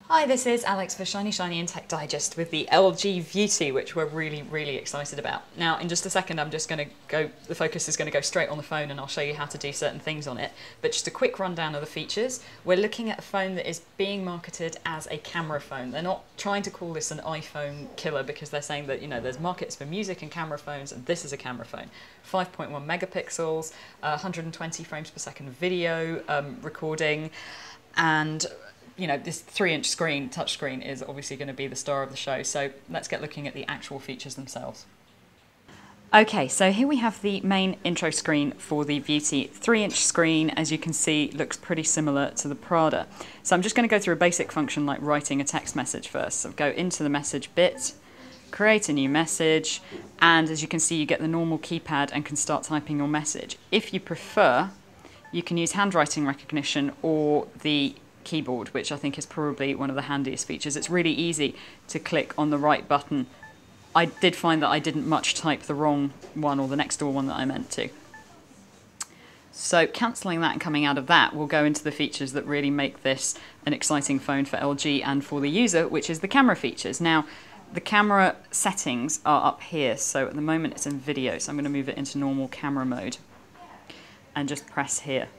Hi, this is Alex for ShinyShiny and Tech Digest with the LG Viewty, which we're really excited about. Now, in just a second, the focus is going to go straight on the phone and I'll show you how to do certain things on it. But just a quick rundown of the features. We're looking at a phone that is being marketed as a camera phone. They're not trying to call this an iPhone killer because they're saying that, there's markets for music and camera phones, and this is a camera phone. 5.1 megapixels, 120 frames per second video recording, and this 3-inch screen, touchscreen, is obviously going to be the star of the show. So let's get looking at the actual features themselves. Okay, so here we have the main intro screen for the Viewty. 3-inch screen, as you can see, looks pretty similar to the Prada. So I'm just going to go through a basic function like writing a text message first. So go into the message bit, create a new message, and as you can see, you get the normal keypad and can start typing your message. If you prefer, you can use handwriting recognition or the keyboard, which I think is probably one of the handiest features. It's really easy to click on the right button. I did find that I didn't much type the wrong one or the next door one that I meant to. So cancelling that and coming out of that, we'll go into the features that really make this an exciting phone for LG and for the user, which is the camera features. Now, the camera settings are up here, so at the moment it's in video, so I'm going to move it into normal camera mode and just press here.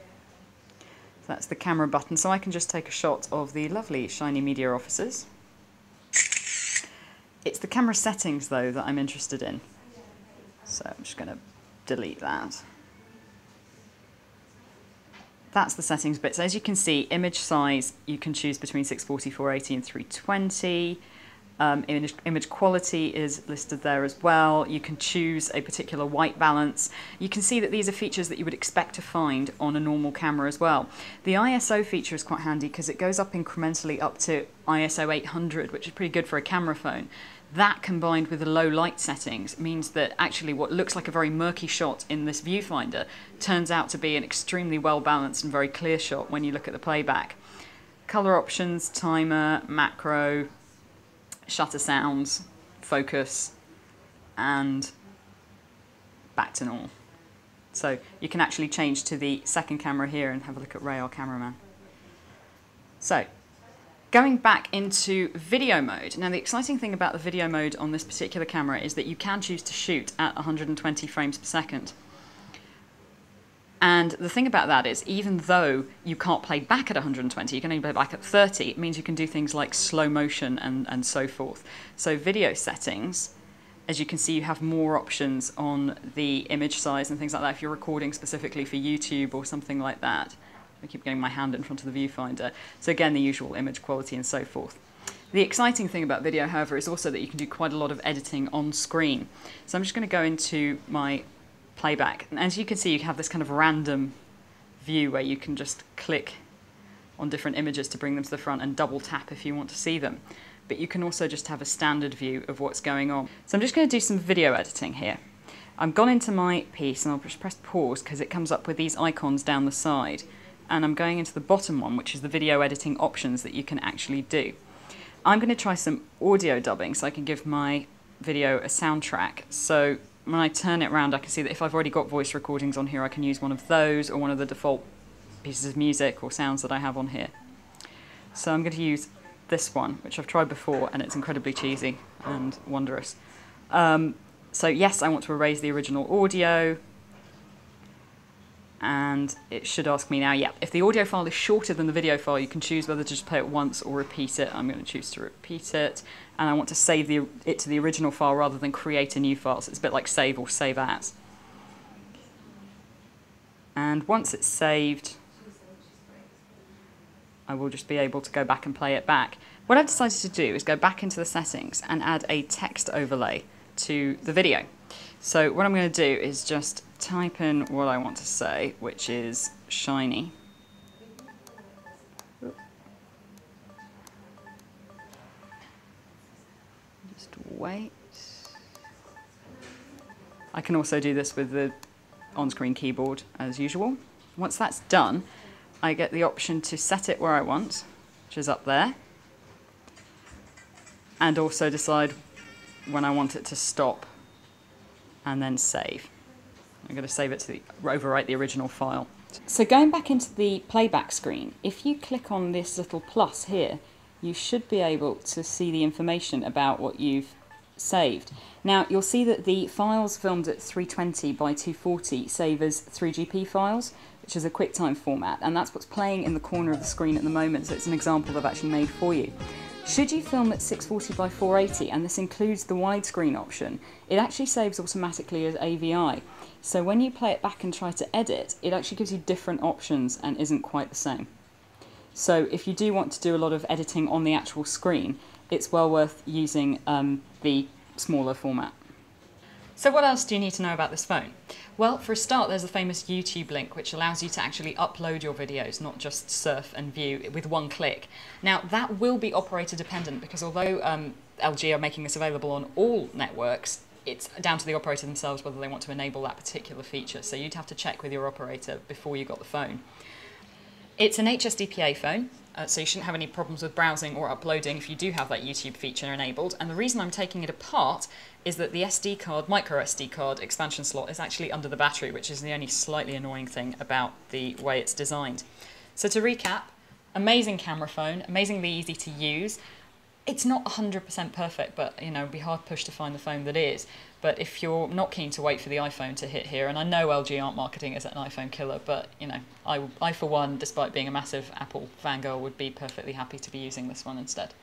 That's the camera button, so I can just take a shot of the lovely shiny media officers. It's the camera settings, though, that I'm interested in. So I'm just going to delete that. That's the settings bit. So as you can see, image size, you can choose between 640, 480 and 320. Image quality is listed there as well. You can choose a particular white balance. You can see that these are features that you would expect to find on a normal camera as well. The ISO feature is quite handy because it goes up incrementally up to ISO 800, which is pretty good for a camera phone. That combined with the low light settings means that actually what looks like a very murky shot in this viewfinder turns out to be an extremely well balanced and very clear shot when you look at the playback. Color options, timer, macro, shutter sounds, focus, and back to normal. So you can actually change to the second camera here and have a look at Ray, our cameraman. So going back into video mode. Now the exciting thing about the video mode on this particular camera is that you can choose to shoot at 120 frames per second. And the thing about that is, even though you can't play back at 120, you can only play back at 30, it means you can do things like slow motion and so forth. So video settings, as you can see, you have more options on the image size and things like that if you're recording specifically for YouTube or something like that. I keep getting my hand in front of the viewfinder. So again, the usual image quality and so forth. The exciting thing about video, however, is also that you can do quite a lot of editing on screen. So I'm just going to go into my playback, and as you can see, you have this kind of random view where you can just click on different images to bring them to the front and double tap if you want to see them. But you can also just have a standard view of what's going on. So I'm just going to do some video editing here. I've gone into my piece and I'll just press pause because it comes up with these icons down the side, and I'm going into the bottom one, which is the video editing options that you can actually do. I'm going to try some audio dubbing so I can give my video a soundtrack. So when I turn it around, I can see that if I've already got voice recordings on here, I can use one of those or one of the default pieces of music or sounds that I have on here. So I'm going to use this one, which I've tried before, and it's incredibly cheesy and wondrous. So yes, I want to erase the original audio, and it should ask me now, yeah, if the audio file is shorter than the video file, you can choose whether to just play it once or repeat it. I'm going to choose to repeat it, and I want to save it to the original file rather than create a new file, so it's a bit like save or save as. And once it's saved, I will just be able to go back and play it back. What I've decided to do is go back into the settings and add a text overlay to the video. So what I'm going to do is just type in what I want to say, which is shiny. Just wait. I can also do this with the on-screen keyboard as usual. Once that's done, I get the option to set it where I want, which is up there, and also decide when I want it to stop and then save. I'm going to save it to overwrite the original file. So going back into the playback screen, if you click on this little plus here, you should be able to see the information about what you've saved. Now you'll see that the files filmed at 320 by 240 save as 3GP files, which is a QuickTime format, and that's what's playing in the corner of the screen at the moment, so it's an example I've actually made for you. Should you film at 640 by 480, and this includes the widescreen option, it actually saves automatically as AVI. So when you play it back and try to edit, it actually gives you different options and isn't quite the same. So if you do want to do a lot of editing on the actual screen, it's well worth using the smaller format. So what else do you need to know about this phone? Well, for a start, there's a famous YouTube link which allows you to actually upload your videos, not just surf and view with one click. Now that will be operator dependent, because although LG are making this available on all networks, it's down to the operator themselves whether they want to enable that particular feature. So you'd have to check with your operator before you got the phone. It's an HSDPA phone, so you shouldn't have any problems with browsing or uploading if you do have that YouTube feature enabled. And the reason I'm taking it apart is that the SD card, micro SD card expansion slot is actually under the battery, which is the only slightly annoying thing about the way it's designed. So to recap, amazing camera phone, amazingly easy to use. It's not 100% perfect, but you know, it'd be hard pushed to find the phone that is. But if you're not keen to wait for the iPhone to hit here, and I know LG aren't marketing as an iPhone killer, but you know, I for one, despite being a massive Apple fangirl, would be perfectly happy to be using this one instead.